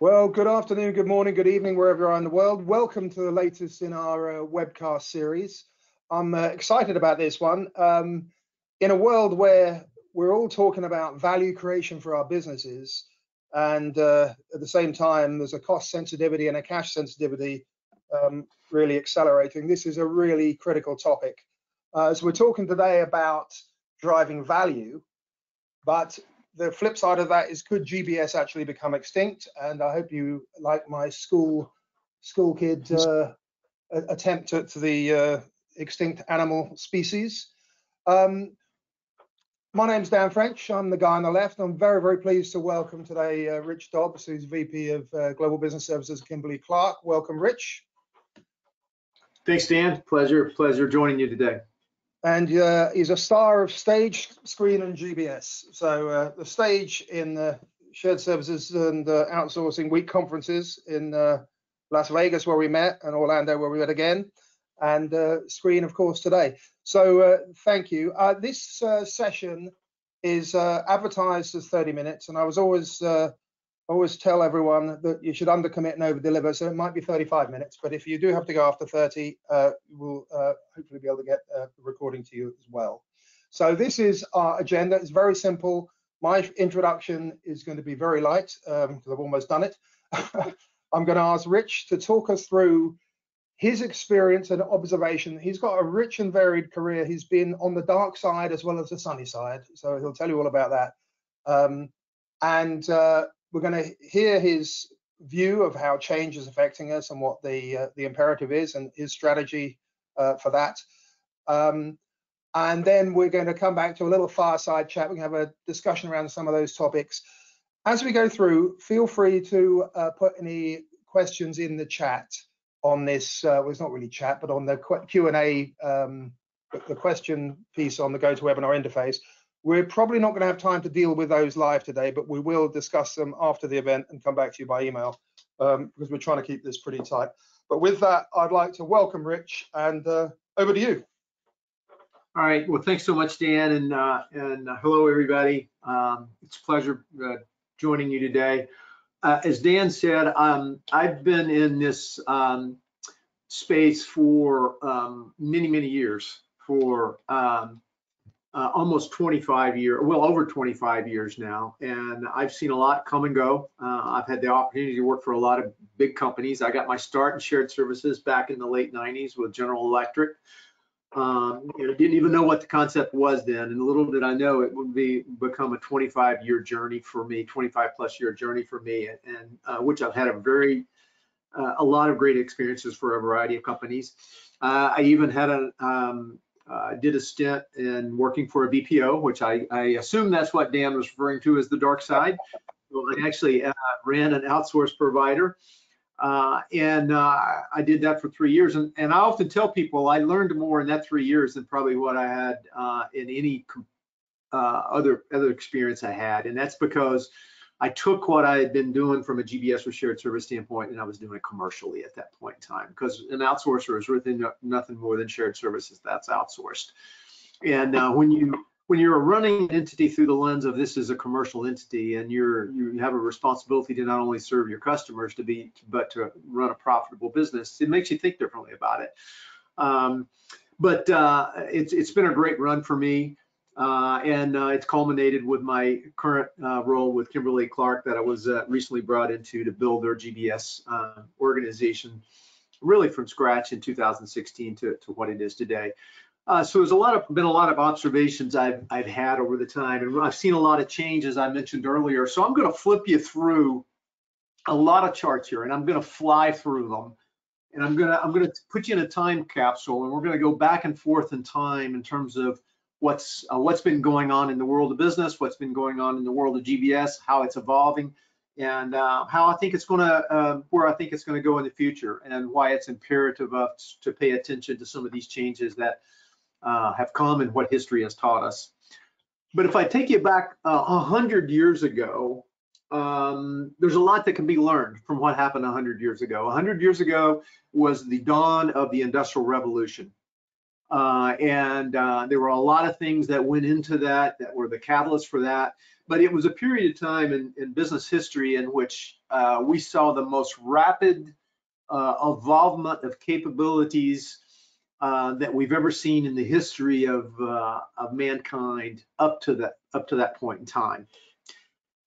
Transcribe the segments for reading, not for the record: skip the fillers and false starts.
Well, good afternoon, good morning, good evening, wherever you are in the world. Welcome to the latest in our webcast series. I'm excited about this one. In a world where we're all talking about value creation for our businesses, and at the same time, there's a cost sensitivity and a cash sensitivity really accelerating. This is a really critical topic. So we're talking today about driving value, but the flip side of that is, could GBS actually become extinct? And I hope you like my school kid attempt to the extinct animal species. My name's Dan French. I'm the guy on the left. I'm very, very pleased to welcome today Rich Dobbs, who's VP of Global Business Services at Kimberly-Clark. Welcome, Rich. Thanks, Dan. Pleasure joining you today. And he's a star of stage, screen, and GBS. So the stage in the shared services and outsourcing week conferences in Las Vegas, where we met, and Orlando, where we met again, and screen, of course, today. So thank you. This session is advertised as 30 minutes, and I was always tell everyone that you should undercommit and over-deliver, so it might be 35 minutes, but if you do have to go after 30, we'll hopefully be able to get a recording to you as well. So this is our agenda. It's very simple. My introduction is going to be very light, because I've almost done it. I'm going to ask Rich to talk us through his experience and observation. He's got a rich and varied career. He's been on the dark side as well as the sunny side, so he'll tell you all about that. We're going to hear his view of how change is affecting us and what the imperative is and his strategy for that. And then we're going to come back to a little fireside chat. We're going to have a discussion around some of those topics. As we go through, feel free to put any questions in the chat on this. Well, it's not really chat, but on the Q&A, the question piece on the GoToWebinar interface. We're probably not going to have time to deal with those live today, but we will discuss them after the event and come back to you by email, because we're trying to keep this pretty tight. But with that, I'd like to welcome Rich, and over to you. All right. Well, thanks so much, Dan, and hello, everybody. It's a pleasure joining you today. As Dan said, I've been in this space for many years, for almost 25 years, well, over 25 years now, and I've seen a lot come and go. I've had the opportunity to work for a lot of big companies. I got my start in shared services back in the late 90s with General Electric. Didn't even know what the concept was then, and little did I know it would become a 25-year journey for me, 25+ year journey for me, and which I've had a lot of great experiences for a variety of companies. I even had did a stint in working for a BPO, which I assume that's what Dan was referring to as the dark side. Well, I actually ran an outsourced provider, and I did that for 3 years. And I often tell people I learned more in that 3 years than probably what I had in any other experience I had. And that's because I took what I had been doing from a GBS or shared service standpoint, and I was doing it commercially at that point in time, because an outsourcer is really nothing more than shared services that's outsourced. And when you're running an entity through the lens of this is a commercial entity, and you have a responsibility to not only serve your customers but to run a profitable business, it makes you think differently about it. But it's been a great run for me. And it's culminated with my current role with Kimberly-Clark that I was recently brought into to build their GBS organization, really from scratch in 2016 to what it is today. So there's been a lot of observations I've had over the time, and I've seen a lot of change, as I mentioned earlier. So I'm going to flip you through a lot of charts here, and I'm going to fly through them, and I'm going to put you in a time capsule, and we're going to go back and forth in time in terms of what's been going on in the world of business, what's been going on in the world of GBS, how it's evolving, and how I think it's going to, where I think it's going to go in the future, and why it's imperative to pay attention to some of these changes that have come and what history has taught us. But if I take you back 100 years ago, there's a lot that can be learned from what happened 100 years ago. 100 years ago was the dawn of the Industrial Revolution. And there were a lot of things that went into that were the catalyst for that. but it was a period of time in business history in which we saw the most rapid evolvement of capabilities that we've ever seen in the history of mankind up to that point in time.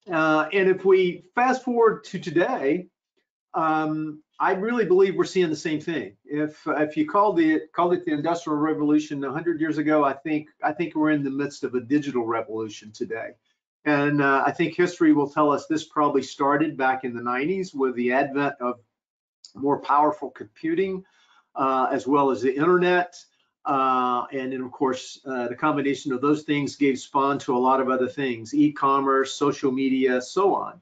And if we fast forward to today, I really believe we're seeing the same thing. If you called it the Industrial Revolution 100 years ago, I think we're in the midst of a digital revolution today. And I think history will tell us this probably started back in the 90s with the advent of more powerful computing, as well as the internet. And then, of course, the combination of those things gave spawn to a lot of other things, e-commerce, social media, so on.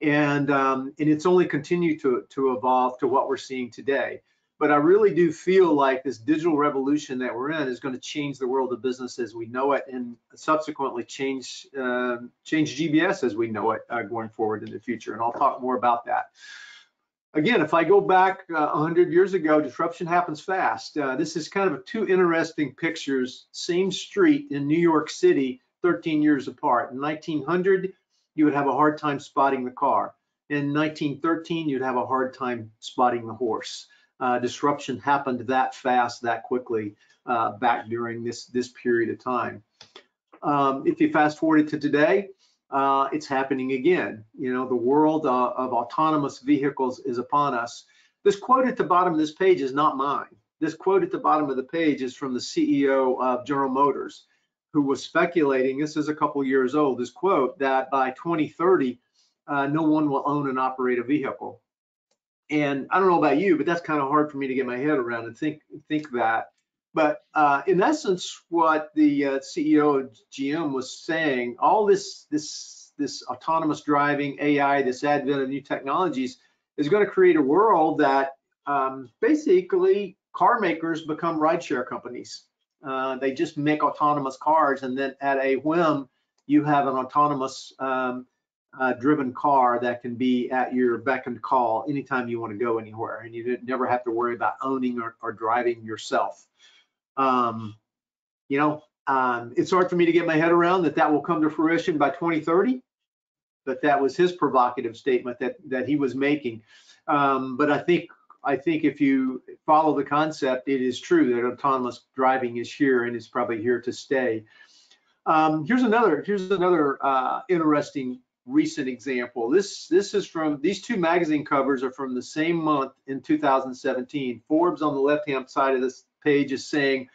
And it's only continued to evolve to what we're seeing today. But I really do feel like this digital revolution that we're in is going to change the world of business as we know it, and subsequently change GBS as we know it going forward in the future. And I'll talk more about that. Again, if I go back 100 years ago, disruption happens fast. This is kind of two interesting pictures, same street in New York City, 13 years apart. In 1900, you would have a hard time spotting the car. In 1913, you'd have a hard time spotting the horse. Disruption happened that fast, that quickly back during this period of time. If you fast forward to today, it's happening again. You know, the world of autonomous vehicles is upon us. This quote at the bottom of this page is not mine. This quote at the bottom of the page is from the CEO of General Motors, who was speculating, this is a couple years old, this quote, that by 2030, no one will own and operate a vehicle. And I don't know about you, but that's kind of hard for me to get my head around and think that. But in essence, what the CEO of GM was saying, all this autonomous driving, AI, this advent of new technologies is going to create a world that basically car makers become rideshare companies. They just make autonomous cars, and then at a whim, you have an autonomous driven car that can be at your beck and call anytime you want to go anywhere, and you never have to worry about owning or driving yourself. It's hard for me to get my head around that will come to fruition by 2030, but that was his provocative statement that he was making. But I think if you follow the concept, it is true that autonomous driving is here, and it's probably here to stay. Here's another interesting recent example. This is from, these two magazine covers are from the same month in 2017. Forbes on the left-hand side of this page is saying,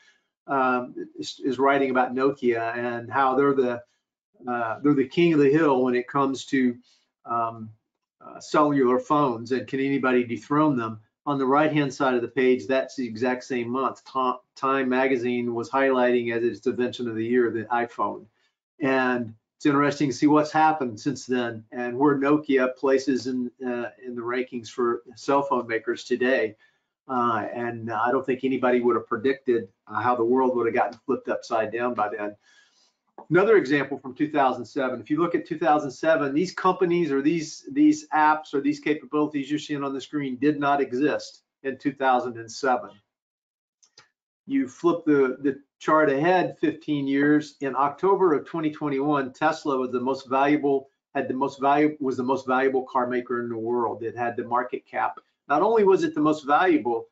is writing about Nokia and how they're the king of the hill when it comes to cellular phones, and can anybody dethrone them? On the right-hand side of the page, that's the exact same month. Time magazine was highlighting as its invention of the year the iPhone. And it's interesting to see what's happened since then and where Nokia places in the rankings for cell phone makers today. And I don't think anybody would have predicted how the world would have gotten flipped upside down by then. Another example from 2007. If you look at 2007, these companies or these apps or these capabilities you're seeing on the screen did not exist in 2007. You flip the chart ahead 15 years. In October of 2021, Tesla was the most valuable car maker in the world. It had the market cap. Not only was it the most valuable,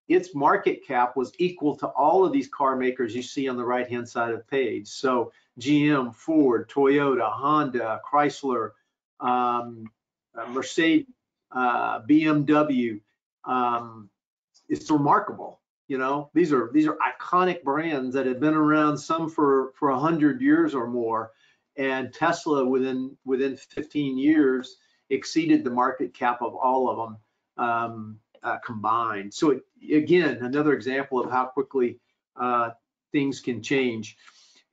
its market cap was equal to all of these car makers you see on the right-hand side of the page. So GM, Ford, Toyota, Honda, Chrysler, Mercedes, BMW. It's remarkable. You know, these are iconic brands that have been around, some for 100 years or more, and Tesla within 15 years exceeded the market cap of all of them combined. So again, another example of how quickly things can change.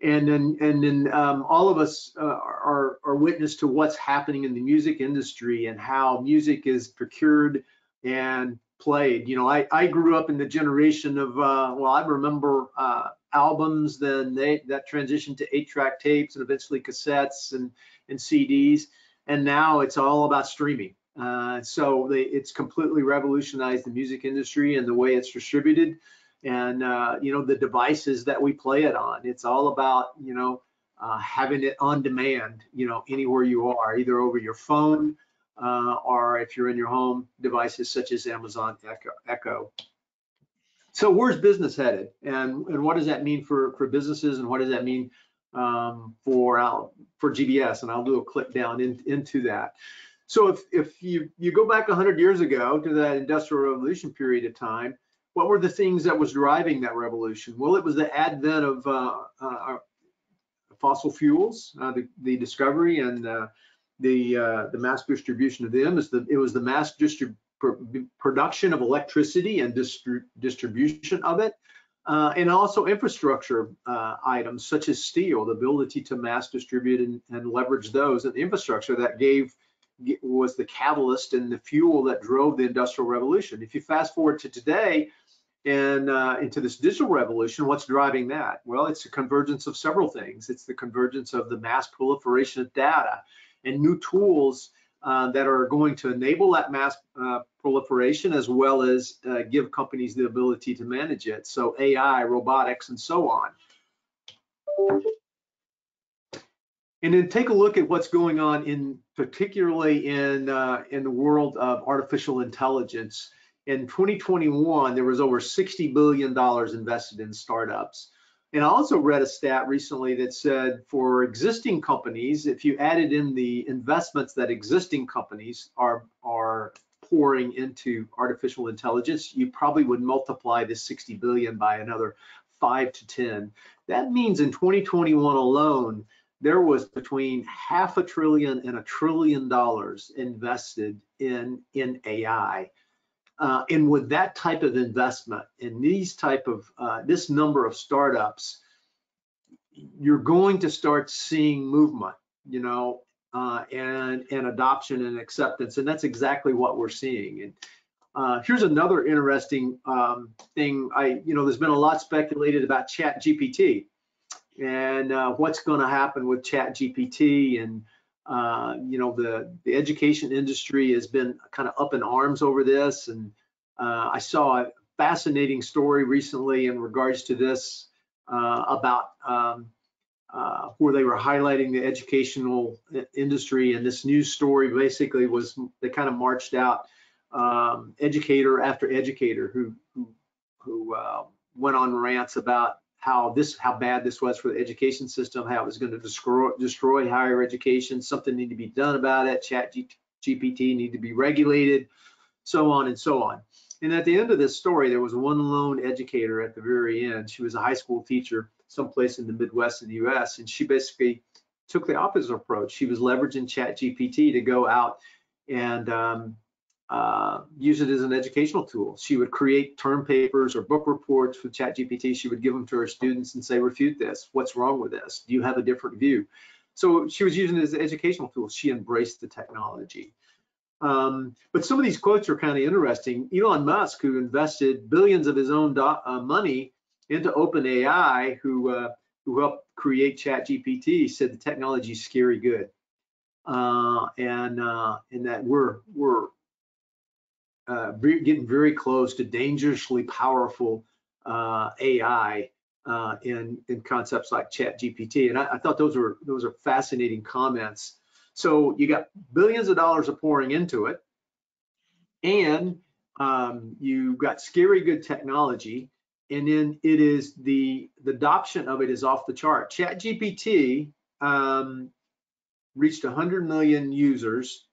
And then all of us are witness to what's happening in the music industry and how music is procured and played. You know, I grew up in the generation of I remember albums, then that transitioned to 8-track tapes and eventually cassettes and CDs, and now it's all about streaming. So it's completely revolutionized the music industry and the way it's distributed, and the devices that we play it on. It's all about having it on demand, anywhere you are, either over your phone or if you're in your home, devices such as Amazon Echo. So where's business headed, and what does that mean for businesses, and what does that mean for GBS? And I'll do a clip down into that. So if you go back 100 years ago to that Industrial Revolution period of time, what were the things that was driving that revolution? Well, it was the advent of fossil fuels, the discovery and the mass distribution of them. It was the mass production of electricity and distribution of it, and also infrastructure items such as steel, the ability to mass distribute and leverage those, and the infrastructure that was the catalyst and the fuel that drove the Industrial Revolution. If you fast forward to today and into this digital revolution, what's driving that? Well, it's a convergence of several things. It's the convergence of the mass proliferation of data and new tools that are going to enable that mass proliferation, as well as give companies the ability to manage it. So AI, robotics, and so on. And then take a look at what's going on particularly in the world of artificial intelligence. In 2021, there was over $60 billion invested in startups. And I also read a stat recently that said for existing companies, if you added in the investments that existing companies are pouring into artificial intelligence, you probably would multiply this 60 billion by another 5 to 10. That means in 2021 alone, there was between $500 billion and $1 trillion invested in AI. And with that type of investment in this number of startups, you're going to start seeing movement, and adoption and acceptance, and that's exactly what we're seeing. And here's another interesting thing. There's been a lot speculated about ChatGPT and what's going to happen with ChatGPT, and the education industry has been kind of up in arms over this. And I saw a fascinating story recently in regards to this about where they were highlighting the educational industry. And this news story basically was, they kind of marched out educator after educator who went on rants about how bad this was for the education system, how it was going to destroy higher education, something needed to be done about it, ChatGPT needed to be regulated, so on and so on. And at the end of this story, there was one lone educator at the very end. She was a high school teacher someplace in the Midwest of the US, and she basically took the opposite approach. She was leveraging ChatGPT to go out and use it as an educational tool. She would create term papers or book reports with ChatGPT. She would give them to her students and say, refute this. What's wrong with this? Do you have a different view? So she was using it as an educational tool. She embraced the technology. But some of these quotes are kind of interesting. Elon Musk, who invested billions of his own money into OpenAI, who helped create ChatGPT, said the technology is scary good, and that we're getting very close to dangerously powerful AI in concepts like ChatGPT. And I thought those are fascinating comments. So you got billions of dollars are pouring into it, and you got scary good technology, and then it is the adoption of it is off the chart. ChatGPT reached 100 million users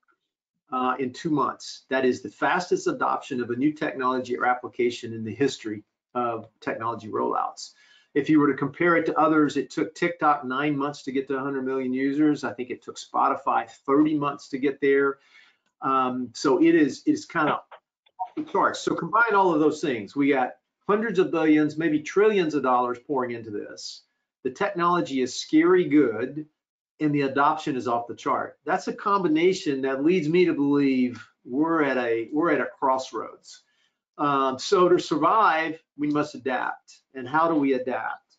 in 2 months. That is the fastest adoption of a new technology or application in the history of technology rollouts. If you were to compare it to others, it took TikTok 9 months to get to 100 million users. I think it took Spotify 30 months to get there. So it is kind of off the charts. So combine all of those things. We got hundreds of billions, maybe trillions of dollars pouring into this. The technology is scary good, and the adoption is off the chart. That's a combination that leads me to believe we're at a crossroads. So to survive, we must adapt. And how do we adapt?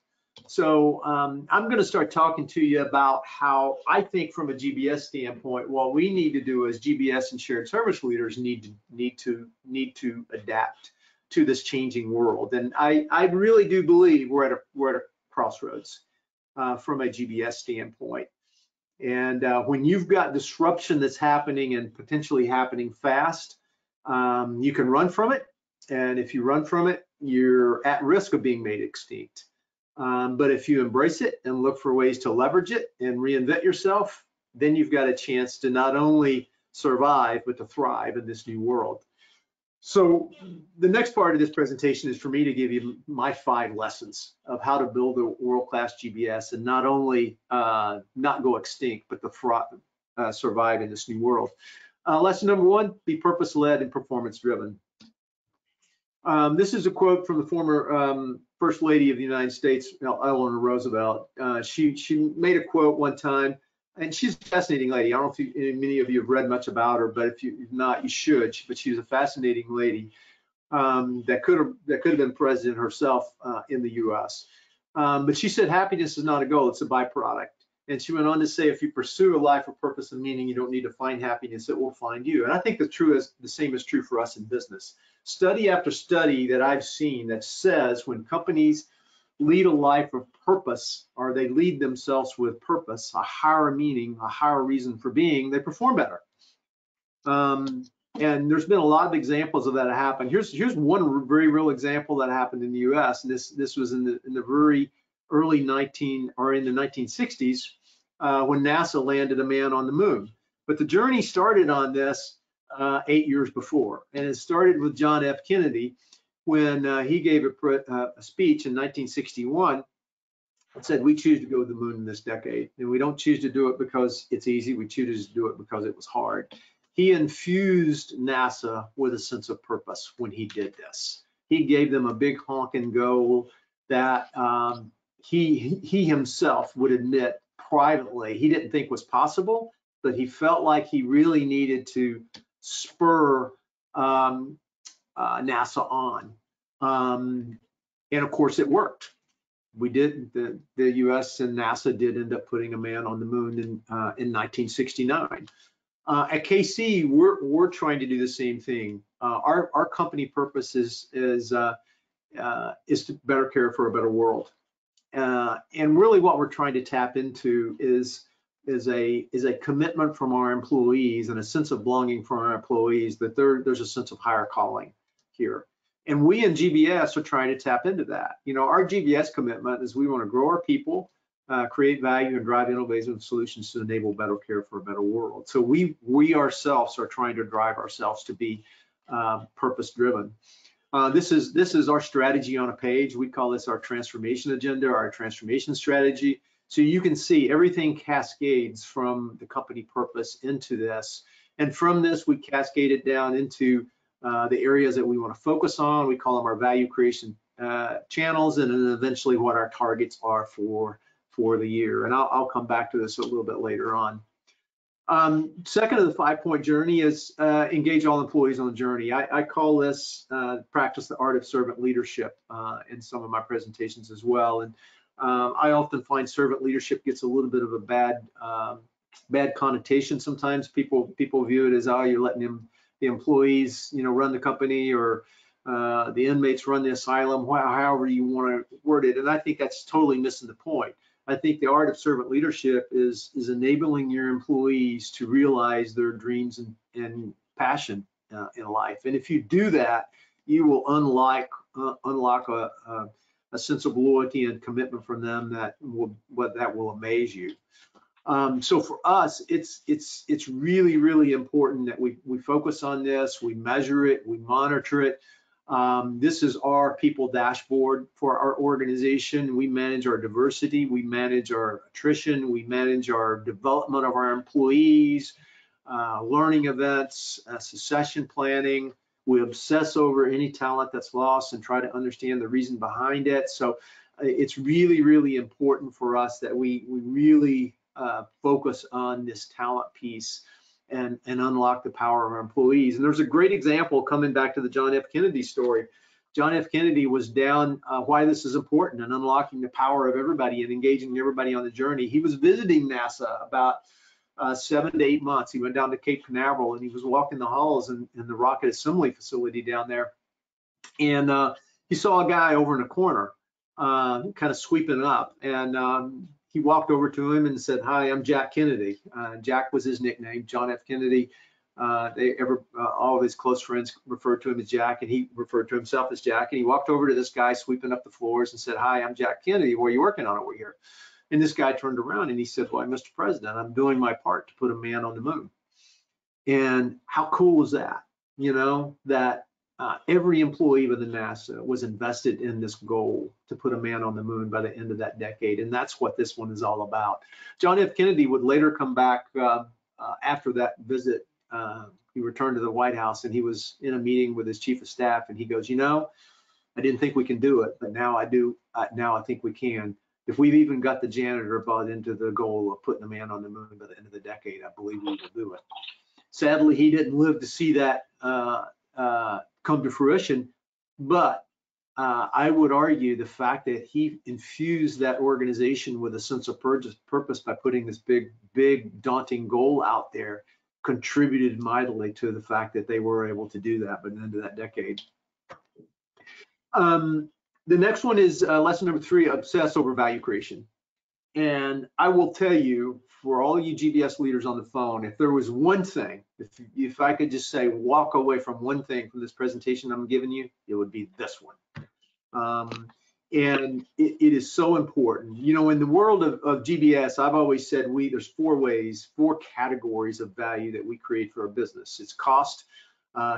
So I'm going to start talking to you about how I think, from a GBS standpoint, what we need to do as GBS and shared service leaders need to adapt to this changing world. And I really do believe we're at a crossroads. from a GBS standpoint. And when you've got disruption that's happening and potentially happening fast, you can run from it. And if you run from it, you're at risk of being made extinct. But if you embrace it and look for ways to leverage it and reinvent yourself, then you've got a chance to not only survive, but to thrive in this new world. So the next part of this presentation is for me to give you my 5 lessons of how to build a world-class GBS and not only not go extinct, but to survive in this new world. Lesson number 1, be purpose-led and performance-driven. This is a quote from the former First Lady of the United States, Eleanor Roosevelt. She made a quote one time, and she's a fascinating lady. I don't know if many of you have read much about her, but if you've not, you should. But she's a fascinating lady that could have been president herself in the U.S. But she said, happiness is not a goal, it's a byproduct. And she went on to say, if you pursue a life of purpose and meaning, you don't need to find happiness, it will find you. And I think the same is true for us in business. Study after study that I've seen that says when companies lead a life of purpose, or they lead themselves with purpose, a higher meaning, a higher reason for being, they perform better. And there's been a lot of examples of that happen. Here's one very real example that happened in the U.S. And this was in the very early in the 1960s when NASA landed a man on the moon. But the journey started on this 8 years before, and it started with John F. Kennedy when he gave a speech in 1961 and said, we choose to go to the moon in this decade, and we don't choose to do it because it's easy, we choose to do it because it was hard. He infused NASA with a sense of purpose when he did this. He gave them a big honking goal that he himself would admit privately he didn't think was possible, but he felt like he really needed to spur NASA on. And of course it worked. We did, the US and NASA did end up putting a man on the moon in 1969. At KC, we're trying to do the same thing. Our company purpose is to better care for a better world. And really what we're trying to tap into is a commitment from our employees and a sense of belonging from our employees that there's a sense of higher calling here. And we in GBS are trying to tap into that. You know, our GBS commitment is we want to grow our people, create value, and drive innovative solutions to enable better care for a better world. So we ourselves are trying to drive ourselves to be purpose-driven. This is our strategy on a page. We call this our transformation agenda, our transformation strategy. So you can see everything cascades from the company purpose into this. And from this, we cascade it down into the areas that we want to focus on. We call them our value creation channels, and then eventually what our targets are for the year. And I'll come back to this a little bit later on. Second of the 5-point journey is engage all employees on the journey. I call this practice the art of servant leadership in some of my presentations as well. And I often find servant leadership gets a little bit of a bad connotation sometimes. People view it as, oh, you're letting the employees, you know, run the company, or the inmates run the asylum, however you want to word it. And I think that's totally missing the point. I think the art of servant leadership is enabling your employees to realize their dreams and passion in life. And if you do that, you will unlock a sense of loyalty and commitment from them that will amaze you. So for us, it's really, really important that we focus on this, we measure it, we monitor it. This is our people dashboard for our organization. We manage our diversity, we manage our attrition, we manage our development of our employees, learning events, succession planning. We obsess over any talent that's lost and try to understand the reason behind it. So it's really, really important for us that we really focus on this talent piece and unlock the power of our employees. And there's a great example coming back to the John F. Kennedy story. John F. Kennedy was down why this is important and unlocking the power of everybody and engaging everybody on the journey. He was visiting NASA about 7 to 8 months. He went down to Cape Canaveral and he was walking the halls in the rocket assembly facility down there. And he saw a guy over in a corner kind of sweeping up. And he walked over to him and said, "Hi, I'm Jack Kennedy." Jack was his nickname, John F. Kennedy. All of his close friends referred to him as Jack, and he referred to himself as Jack. And he walked over to this guy sweeping up the floors and said, "Hi, I'm Jack Kennedy. What are you working on over here?" And this guy turned around and he said, "Well, Mr. President, I'm doing my part to put a man on the moon." And how cool is that? You know, that every employee within NASA was invested in this goal to put a man on the moon by the end of that decade. And that's what this one is all about. John F. Kennedy would later come back after that visit. He returned to the White House and he was in a meeting with his chief of staff, and he goes, "You know, I didn't think we can do it, but now I do. Now I think we can. If we've even got the janitor bought into the goal of putting a man on the moon by the end of the decade, I believe we will do it." Sadly, he didn't live to see that come to fruition, but I would argue the fact that he infused that organization with a sense of purpose by putting this big, daunting goal out there contributed mightily to the fact that they were able to do that by the end of that decade. The next one is lesson number 3, obsess over value creation. And I will tell you, for all you GBS leaders on the phone, if there was one thing, if I could just say, walk away from one thing from this presentation I'm giving you, it would be this one. And it is so important. You know, in the world of GBS, I've always said there's 4 categories of value that we create for our business. It's cost,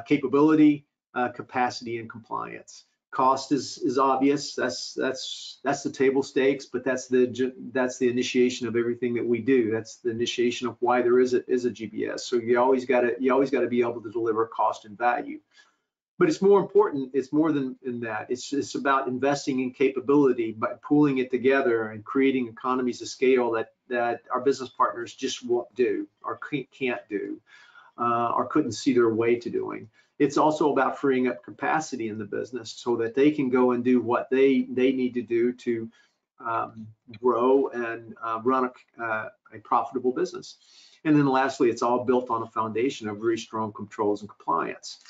capability, capacity, and compliance. Cost is obvious. That's the table stakes, but that's the initiation of everything that we do. That's the initiation of why there is a GBS. So you always got to be able to deliver cost and value. But it's more important. It's more than that. It's about investing in capability, by pooling it together and creating economies of scale that our business partners just won't do, or can't do, or couldn't see their way to doing. It's also about freeing up capacity in the business so that they can go and do what they need to do to grow and run a profitable business. And then lastly, it's all built on a foundation of very strong controls and compliance.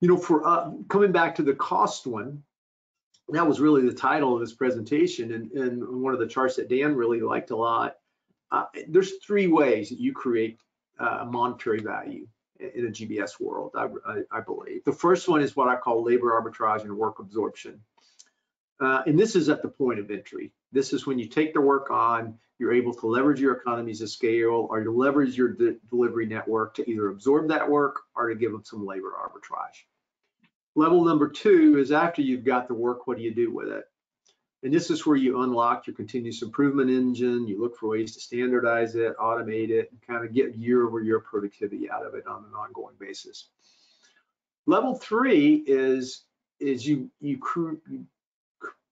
You know, for coming back to the cost one, that was really the title of this presentation, and one of the charts that Dan really liked a lot. There's 3 ways that you create monetary value in a GBS world, I believe. The first one is what I call labor arbitrage and work absorption. And this is at the point of entry. This is when you take the work on, you're able to leverage your economies of scale, or you leverage your delivery network to either absorb that work or to give them some labor arbitrage. Level number 2 is after you've got the work, what do you do with it? And this is where you unlock your continuous improvement engine. You look for ways to standardize it, automate it, and kind of get year-over-year productivity out of it on an ongoing basis. Level 3 is you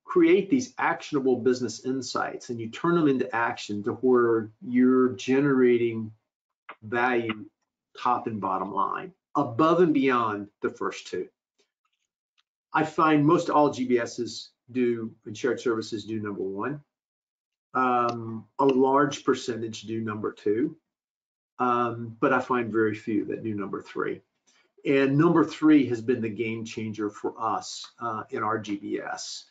create these actionable business insights, and you turn them into action to where you're generating value, top and bottom line, above and beyond the first 2. I find most all GBSs do, and shared services do, number 1. A large percentage do number 2, but I find very few that do number 3. And number 3 has been the game changer for us in our GBS.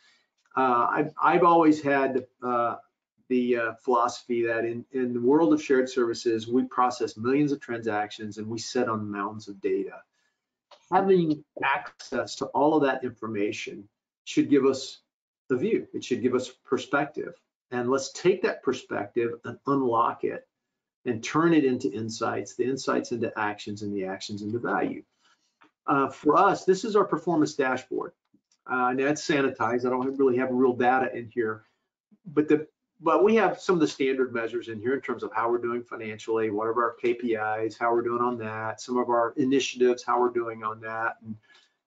I've always had the philosophy that in the world of shared services, we process millions of transactions and we sit on mounds of data. Having access to all of that information should give us the view. It should give us perspective. And let's take that perspective and unlock it and turn it into insights, the insights into actions, and the actions into value. For us, this is our performance dashboard. Now it's sanitized. I don't really have real data in here, but we have some of the standard measures in here in terms of how we're doing financially, what are our KPIs, how we're doing on that, some of our initiatives, how we're doing on that,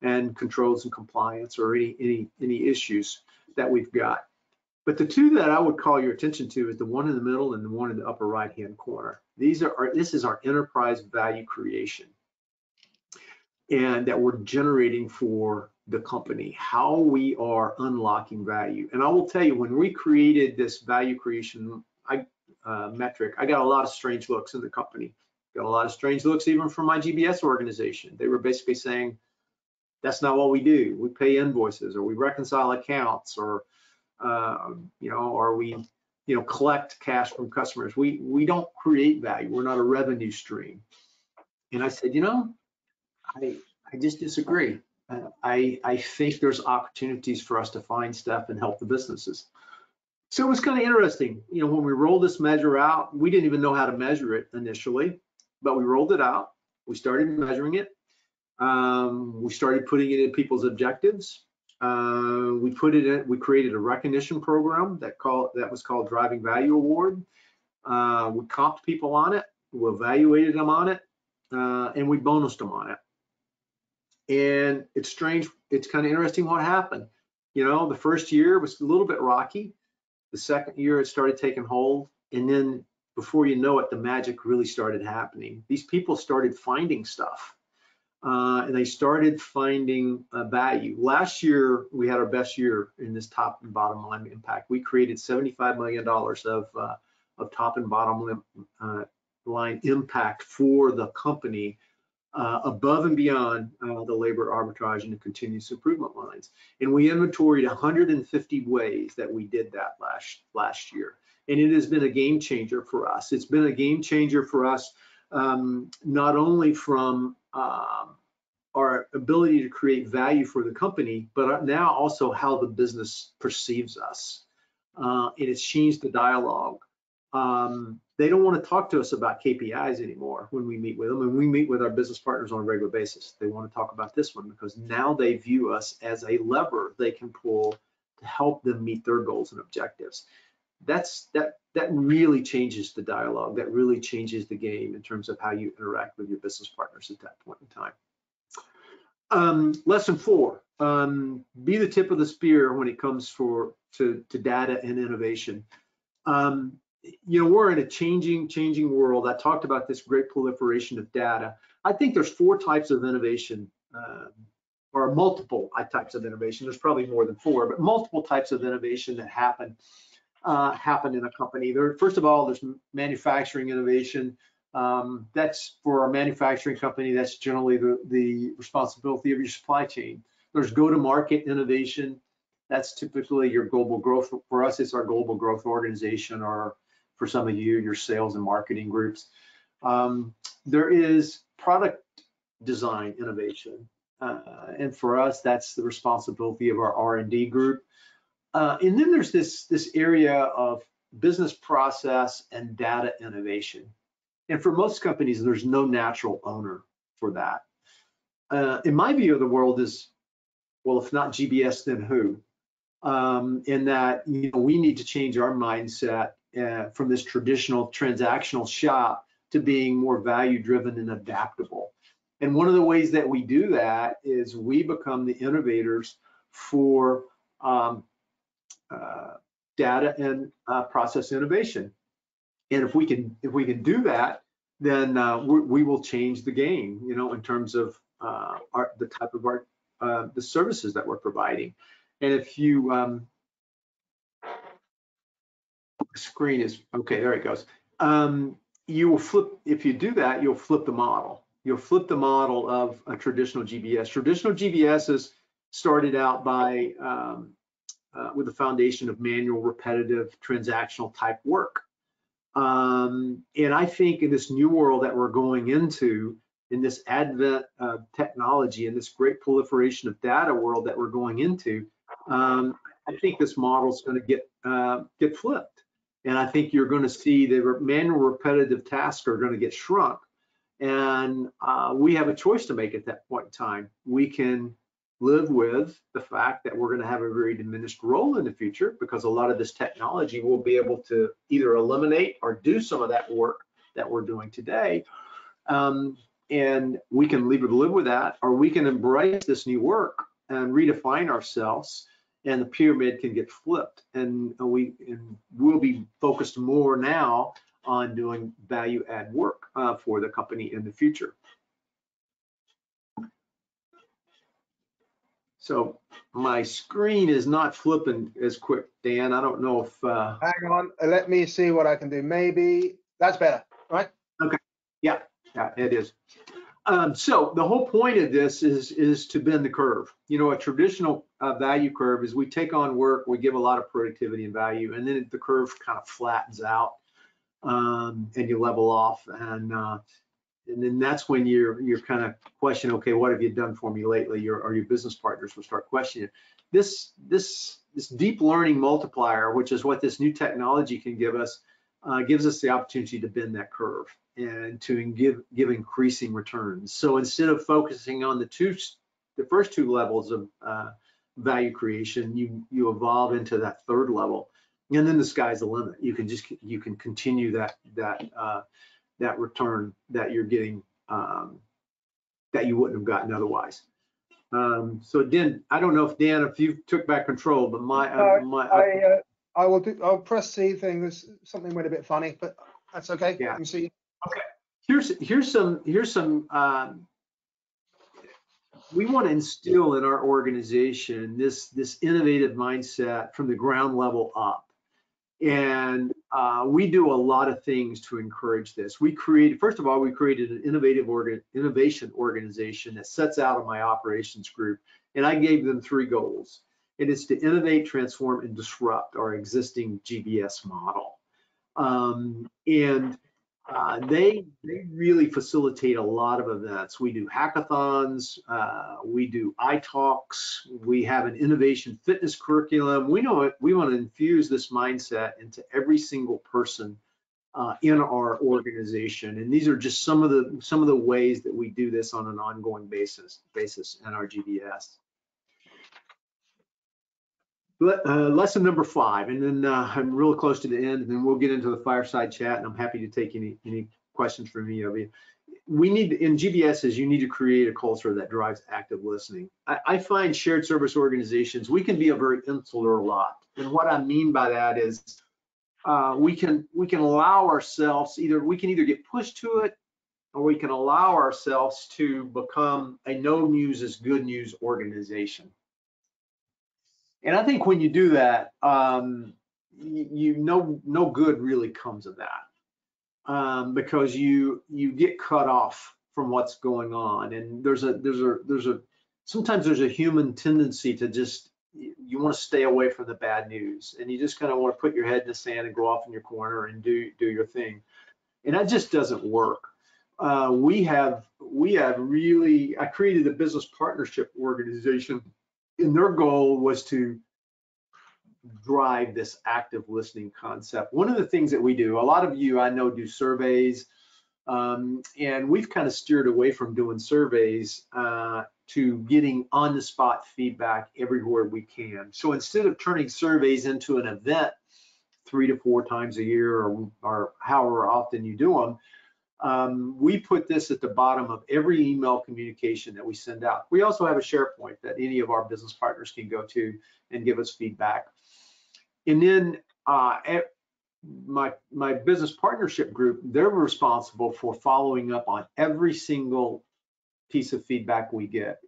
and controls and compliance, or any issues that we've got. But the 2 that I would call your attention to is the one in the middle and the one in the upper right-hand corner. This is our enterprise value creation, and that we're generating for the company, how we are unlocking value. And I will tell you, when we created this value creation metric, I got a lot of strange looks in the company. Got a lot of strange looks even from my GBS organization. They were basically saying, that's not what we do. We pay invoices, or we reconcile accounts, or or we, collect cash from customers. We don't create value. We're not a revenue stream. And I said, I just disagree. I think there's opportunities for us to find stuff and help the businesses. So it was kind of interesting. When we rolled this measure out, we didn't even know how to measure it initially, but we rolled it out. We started measuring it. We started putting it in people's objectives. We created a recognition program that was called Driving Value Award. We comped people on it. We evaluated them on it. And we bonused them on it. And it's strange. It's kind of interesting what happened. The first year was a little bit rocky. The second year it started taking hold. And then before you know it, the magic really started happening. These people started finding stuff. And they started finding value. Last year, we had our best year in this top and bottom line impact. We created $75 million of top and bottom line impact for the company, above and beyond the labor arbitrage and the continuous improvement lines. And we inventoried 150 ways that we did that last year. And it has been a game changer for us. It's been a game changer for us, not only from our ability to create value for the company, but now also how the business perceives us. And it's changed the dialogue. They don't want to talk to us about KPIs anymore when we meet with them, and we meet with our business partners on a regular basis. They want to talk about this one because now they view us as a lever they can pull to help them meet their goals and objectives. That really changes the dialogue. That really changes the game in terms of how you interact with your business partners at that point in time. Lesson 4, be the tip of the spear when it comes to data and innovation. We're in a changing world. I talked about this great proliferation of data. I think there's 4 types of innovation, or multiple types of innovation. There's probably more than 4, but multiple types of innovation that happen in a company. First of all, there's manufacturing innovation. That's for a manufacturing company, that's generally the responsibility of your supply chain. There's go-to-market innovation. That's typically your global growth. For us, it's our global growth organization, or for some of you, your sales and marketing groups. There is product design innovation. And for us, that's the responsibility of our R&D group. And then there's this area of business process and data innovation. And for most companies, there's no natural owner for that. In my view of the world is, well, if not GBS, then who? In that, we need to change our mindset from this traditional transactional shop to being more value-driven and adaptable. And one of the ways that we do that is we become the innovators for data and process innovation. And if we can do that, then we will change the game, in terms of the type of the services that we're providing. And if you screen is okay, there it goes. You will flip. If you do that, you'll flip the model. You'll flip the model of a traditional GBS. Traditional GBSs started out by with the foundation of manual, repetitive, transactional type work. And I think in this new world that we're going into, in this advent of technology, in this great proliferation of data world that we're going into, I think this model is going to get flipped. And I think you're going to see the manual, repetitive tasks are going to get shrunk. And we have a choice to make at that point in time. We can live with the fact that we're going to have a very diminished role in the future, because a lot of this technology will be able to either eliminate or do some of that work that we're doing today. And we can live with that, or we can embrace this new work and redefine ourselves, and the pyramid can get flipped. And we'll be focused more now on doing value add work for the company in the future. So my screen is not flipping as quick, Dan. I don't know if... Hang on, let me see what I can do. Maybe that's better, right? Okay, yeah, it is. So the whole point of this is to bend the curve. You know, a traditional value curve is we take on work, we give a lot of productivity and value, and then the curve kind of flattens out, and you level off, and then that's when you're kind of questioning, okay, what have you done for me lately? Or your business partners will start questioning this deep learning multiplier, which is what this new technology can give us, gives us the opportunity to bend that curve and to give increasing returns. So instead of focusing on the first two levels of value creation, you evolve into that third level, and then the sky's the limit. You can continue that return that you're getting, that you wouldn't have gotten otherwise. So Dan, I don't know if you took back control, but I'll press C thing. There's something went a bit funny, but that's okay. Yeah. You can see. Okay. Here's some we want to instill in our organization this innovative mindset from the ground level up. And we do a lot of things to encourage this. First of all, we created an innovation organization that sets out of my operations group, and I gave them 3 goals. It is to innovate, transform, and disrupt our existing GBS model. They really facilitate a lot of events. We do hackathons, we do iTalks, we have an innovation fitness curriculum. We want to infuse this mindset into every single person in our organization, and these are just some of the ways that we do this on an ongoing basis in our GBS. Lesson number 5, and then I'm really close to the end, and then we'll get into the fireside chat, and I'm happy to take any questions from any of you. In GBSs, you need to create a culture that drives active listening. I find shared service organizations, we can be a very insular lot. And what I mean by that is we can allow ourselves, we can either get pushed to it, or we can allow ourselves to become a no news is good news organization. And I think when you do that, no good really comes of that, because you get cut off from what's going on, and sometimes there's a human tendency to just, you want to stay away from the bad news, and you just kind of want to put your head in the sand and go off in your corner and do your thing, and that just doesn't work. I created a business partnership organization, and their goal was to drive this active listening concept. One of the things that we do, a lot of you I know do surveys, and we've kind of steered away from doing surveys to getting on-the-spot feedback everywhere we can. So instead of turning surveys into an event 3 to 4 times a year, or however often you do them, we put this at the bottom of every email communication that we send out. We also have a SharePoint that any of our business partners can go to and give us feedback. And then my business partnership group, they're responsible for following up on every single piece of feedback we get,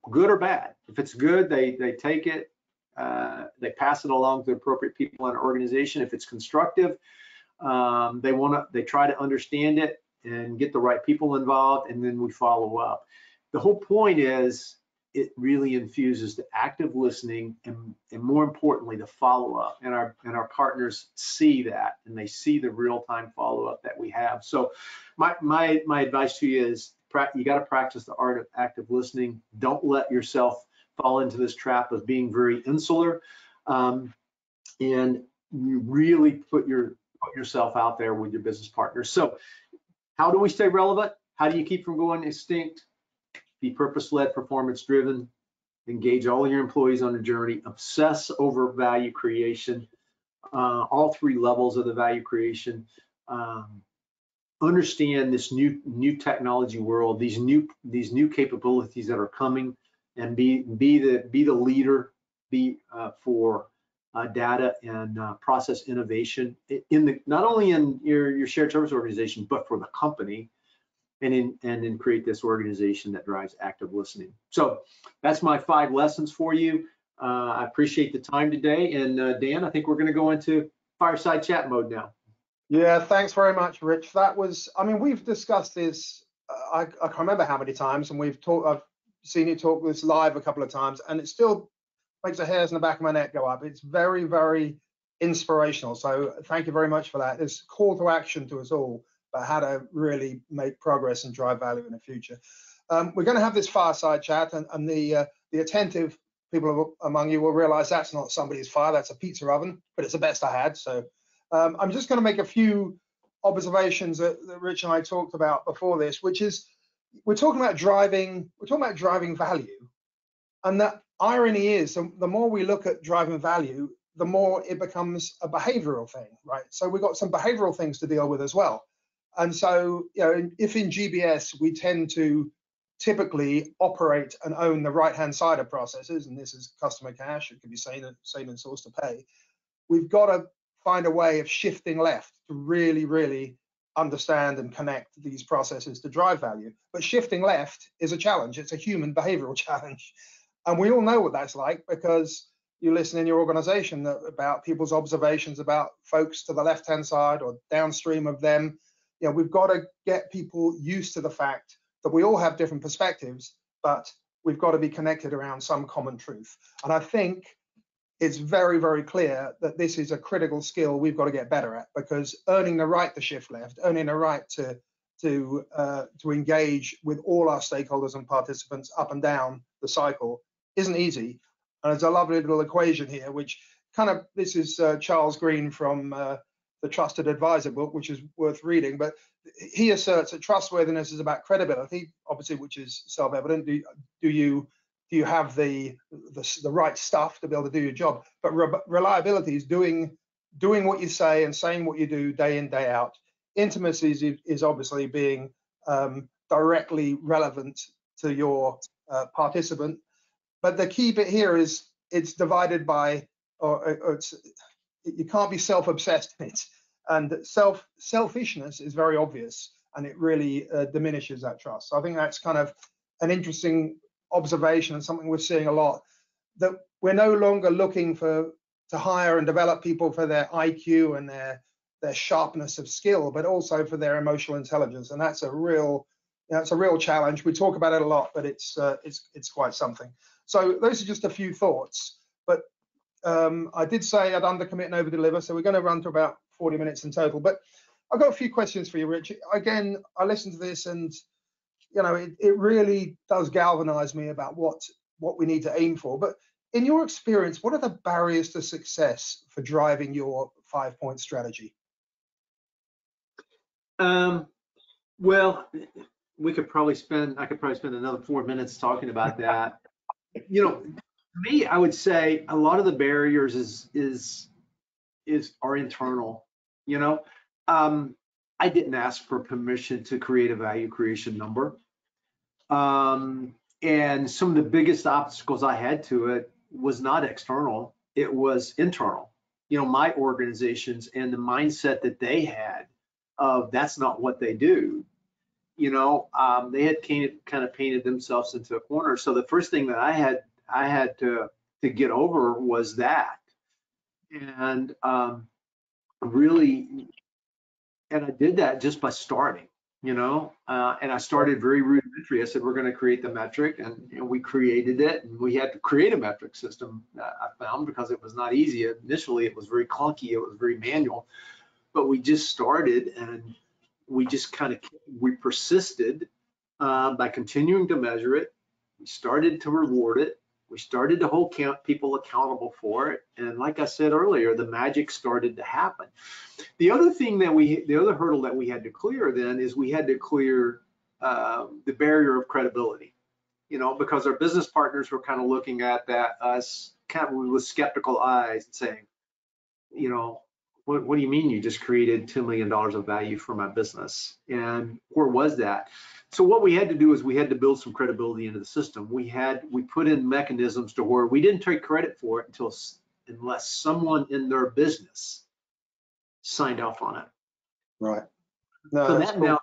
good or bad. If it's good, they take it, they pass it along to the appropriate people in our organization. If it's constructive, they try to understand it and get the right people involved, and then we follow up. The whole point is it really infuses the active listening and more importantly, the follow-up, and our partners see that, and they see the real-time follow-up that we have. So my advice to you is you got to practice the art of active listening. Don't let yourself fall into this trap of being very insular, and you really put yourself out there with your business partners. So how do we stay relevant? How do you keep from going extinct? Be purpose-led, performance-driven, engage all your employees on the journey, obsess over value creation, all 3 levels of the value creation, understand this new technology world, these new capabilities that are coming, and be the leader, for data and process innovation not only in your shared service organization, but for the company, and then create this organization that drives active listening. So that's my 5 lessons for you. I appreciate the time today, and Dan, I think we're going to go into fireside chat mode now. Yeah, thanks very much, Rich. That was, I mean, we've discussed this I can't remember how many times, and I've seen you talk this live a couple of times, and it still makes the hairs in the back of my neck go up. It's very, very inspirational. So thank you very much for that. It's a call to action to us all about how to really make progress and drive value in the future. We're going to have this fireside chat, and the attentive people among you will realize that's not somebody's fire, that's a pizza oven, but it's the best I had. So I'm just going to make a few observations that Rich and I talked about before this, which is we're talking about driving value. And the irony is the more we look at driving value, the more it becomes a behavioral thing, right? So we've got some behavioral things to deal with as well. And so, if in GBS we tend to typically operate and own the right-hand side of processes, and this is customer cash, it could be same and source to pay, we've got to find a way of shifting left to really, really understand and connect these processes to drive value. But shifting left is a challenge. It's a human behavioral challenge. And we all know what that's like because you listen in your organization about people's observations about folks to the left-hand side or downstream of them. We've got to get people used to the fact that we all have different perspectives, but we've got to be connected around some common truth. And I think it's very, very clear that this is a critical skill we've got to get better at, because earning the right to shift left, earning the right to engage with all our stakeholders and participants up and down the cycle isn't easy. And there's a lovely little equation here, which this is Charles Green from the Trusted Advisor book, which is worth reading, but he asserts that trustworthiness is about credibility, obviously, which is self-evident. Do you have the right stuff to be able to do your job? But reliability is doing what you say and saying what you do day in, day out. Intimacy is obviously being directly relevant to your participant. But the key bit here is it's divided by, you can't be self-obsessed in it. And selfishness is very obvious, and it really diminishes that trust. So I think that's kind of an interesting observation and something we're seeing a lot, that we're no longer looking to hire and develop people for their IQ and their sharpness of skill, but also for their emotional intelligence. And that's a real challenge. We talk about it a lot, but it's quite something. So those are just a few thoughts. But I did say I'd undercommit and overdeliver, so we're going to run to about 40 minutes in total. But I've got a few questions for you, Rich. Again, I listened to this, and it really does galvanize me about what we need to aim for. But in your experience, what are the barriers to success for driving your 5-point strategy? Well, I could probably spend another 4 minutes talking about that. For me, I would say a lot of the barriers are internal. I didn't ask for permission to create a value creation number. And some of the biggest obstacles I had to it was not external, it was internal. My organizations and the mindset that they had of that's not what they do. They had kind of painted themselves into a corner. So the first thing that I had to get over was that. And and I did that just by starting, and I started very rudimentary. I said, we're going to create the metric, and we created it, and we had to create a metric system, I found, because it was not easy. Initially, it was very clunky, it was very manual, but we just started, and we just we persisted by continuing to measure it. We started to reward it. We started to hold people accountable for it. And like I said earlier, the magic started to happen. The other hurdle that we had to clear then is we had to clear the barrier of credibility, because our business partners were kind of looking at us with skeptical eyes and saying, what do you mean you just created $2 million of value for my business? And where was that? So what we had to do is we had to build some credibility into the system. We put in mechanisms to where we didn't take credit for it unless someone in their business signed off on it. Right. No, so cool.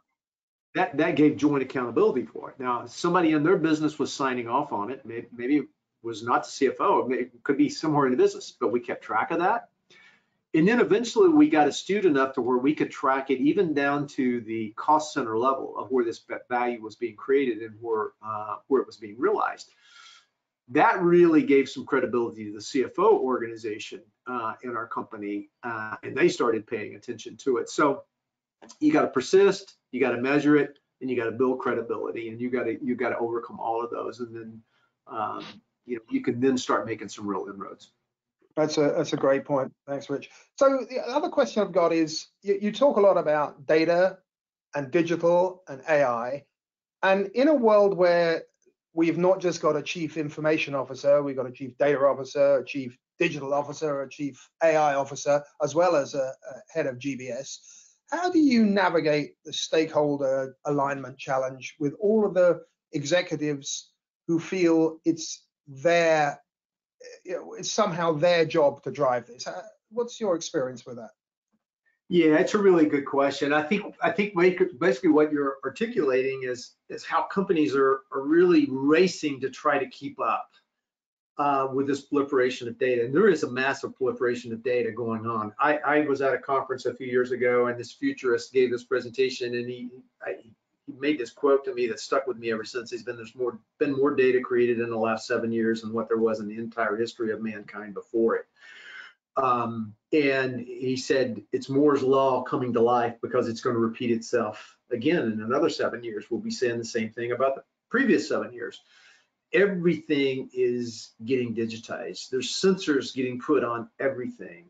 that gave joint accountability for it. Now, if somebody in their business was signing off on it, maybe it was not the CFO, it could be somewhere in the business, but we kept track of that. And then eventually we got astute enough to where we could track it even down to the cost center level of where this value was being created and where it was being realized. That really gave some credibility to the CFO organization in our company, and they started paying attention to it. So you got to persist, you got to measure it, and you got to build credibility, and you got to overcome all of those, and then you can then start making some real inroads. That's a great point. Thanks, Rich. So the other question I've got is, you talk a lot about data and digital and AI, and in a world where we've not just got a chief information officer, we've got a chief data officer, a chief digital officer, a chief AI officer, as well as a head of GBS. How do you navigate the stakeholder alignment challenge with all of the executives who feel it's somehow their job to drive this? What's your experience with that? Yeah, it's a really good question. I think basically what you're articulating is how companies are really racing to try to keep up with this proliferation of data. And there is a massive proliferation of data going on. I was at a conference a few years ago, and this futurist gave this presentation, and he made this quote to me that stuck with me ever since. There's been more data created in the last 7 years than what there was in the entire history of mankind before it. And he said, it's Moore's law coming to life because it's going to repeat itself again in another 7 years. We'll be saying the same thing about the previous 7 years. Everything is getting digitized. There's sensors getting put on everything.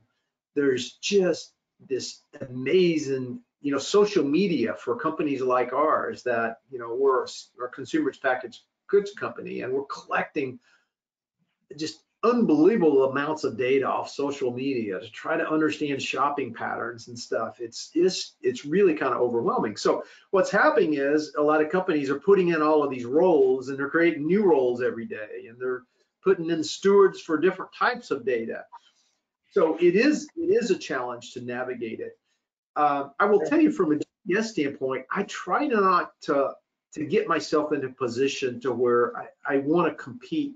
There's just this amazing, social media for companies like ours that, we're a consumer packaged goods company, and we're collecting just unbelievable amounts of data off social media to try to understand shopping patterns and stuff. It's really kind of overwhelming. So what's happening is a lot of companies are putting in all of these roles, and they're creating new roles every day, and they're putting in stewards for different types of data. So it is a challenge to navigate it. I will tell you from a GBS standpoint, I try not to get myself into a position to where I want to compete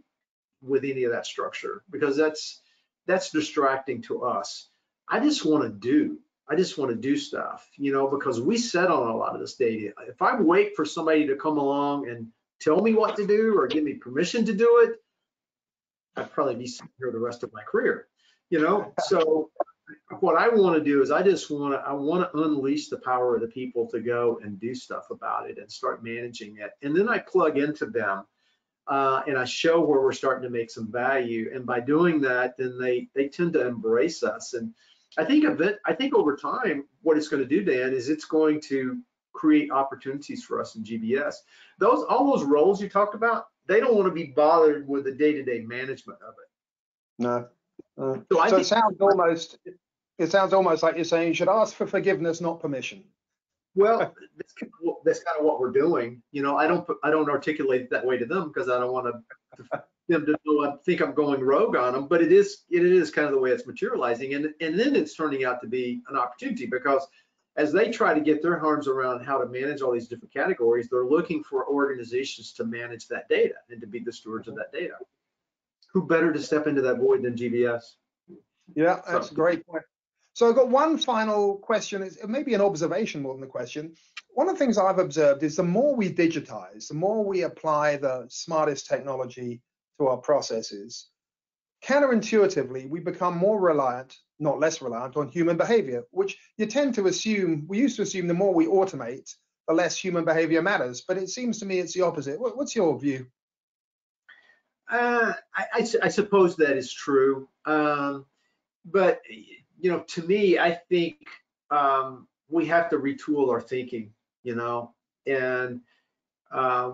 with any of that structure, because that's distracting to us. I just want to do stuff, because we set on a lot of this data. If I wait for somebody to come along and tell me what to do or give me permission to do it, I'd probably be sitting here the rest of my career, So what I want to do is I want to unleash the power of the people to go and do stuff about it and start managing it. And then I plug into them. And I show where we're starting to make some value, and by doing that, then they tend to embrace us. And I think over time, what it's going to do, Dan, is it's going to create opportunities for us in GBS. All those roles you talked about, they don't want to be bothered with the day-to-day management of it. No. So it sounds almost like you're saying you should ask for forgiveness, not permission. Well, that's kind of what we're doing. I don't articulate it that way to them because I don't want them to know I think I'm going rogue on them. But it is kind of the way it's materializing, and then it's turning out to be an opportunity, because as they try to get their arms around how to manage all these different categories, they're looking for organizations to manage that data and to be the stewards of that data. Who better to step into that void than GBS? Yeah, that's a great point. So I've got one final question. It's maybe an observation more than a question. One of the things I've observed is the more we digitize, the more we apply the smartest technology to our processes, counterintuitively, we become more reliant, not less reliant, on human behavior, which we used to assume the more we automate, the less human behavior matters. But it seems to me it's the opposite. What's your view? I suppose that is true. But to me, I think we have to retool our thinking, and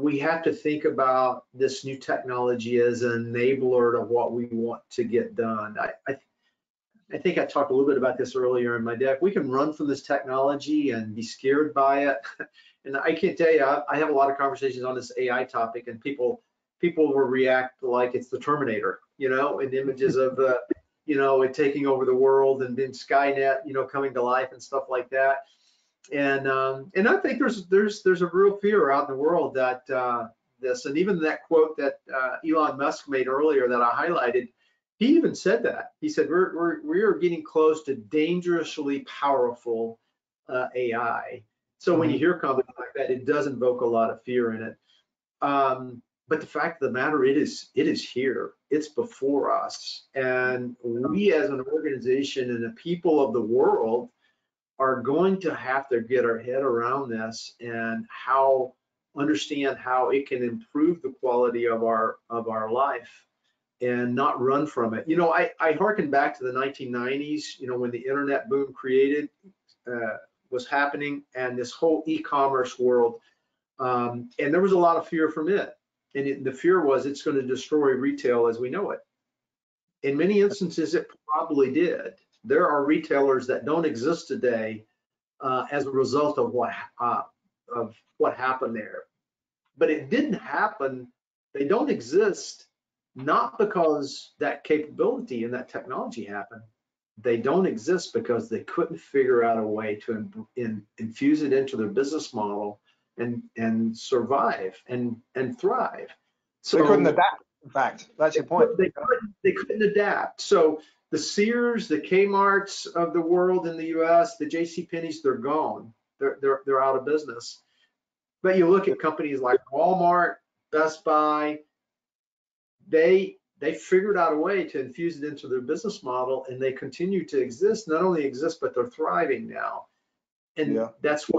we have to think about this new technology as an enabler to what we want to get done. I think I talked a little bit about this earlier in my deck. We can run from this technology and be scared by it. And I can't tell you, I have a lot of conversations on this AI topic, and people will react like it's the Terminator, and images of it taking over the world, and then Skynet, coming to life and stuff like that. And I think there's a real fear out in the world that this, and even that quote that Elon Musk made earlier that I highlighted, he even said that. He said we are getting close to dangerously powerful AI. So when you hear comments like that, it does invoke a lot of fear in it. But the fact of the matter, it is here. It's before us, and we as an organization and the people of the world are going to have to get our head around this and understand how it can improve the quality of our life and not run from it. You know, I hearken back to the 1990s, you know, when the internet boom was happening, and this whole e-commerce world, and there was a lot of fear from it. And the fear was it's going to destroy retail as we know it. In many instances, it probably did. There are retailers that don't exist today as a result of what happened there. But it didn't happen. They don't exist not because that capability and that technology happened. They don't exist because they couldn't figure out a way to infuse it into their business model and survive and thrive. So they couldn't adapt. In fact, that's your point. They couldn't adapt. So the Sears, the Kmarts of the world in the U.S., the JCPenney's, they're gone. They're out of business. But you look at companies like Walmart, Best Buy, they figured out a way to infuse it into their business model, and they continue to exist. Not only exist, but they're thriving now. And that's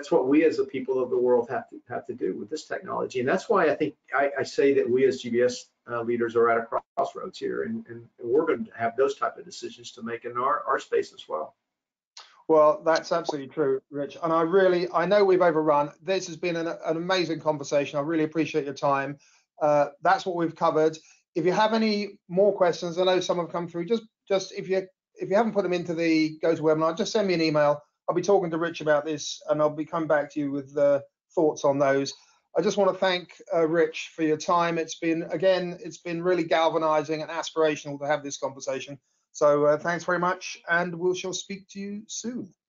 what we as the people of the world have to do with this technology. And that's why I think I say that we as GBS leaders are at a crossroads here, and we're going to have those type of decisions to make in our space as well. Well, that's absolutely true, Rich. And I know we've overrun. This has been an amazing conversation. I really appreciate your time. That's what we've covered. If you have any more questions, I know some have come through. Just if you haven't put them into the GoToWebinar, just send me an email. I'll be talking to Rich about this, and I'll be coming back to you with thoughts on those. I just want to thank Rich for your time. It's been really galvanizing and aspirational to have this conversation. So thanks very much, and we shall speak to you soon.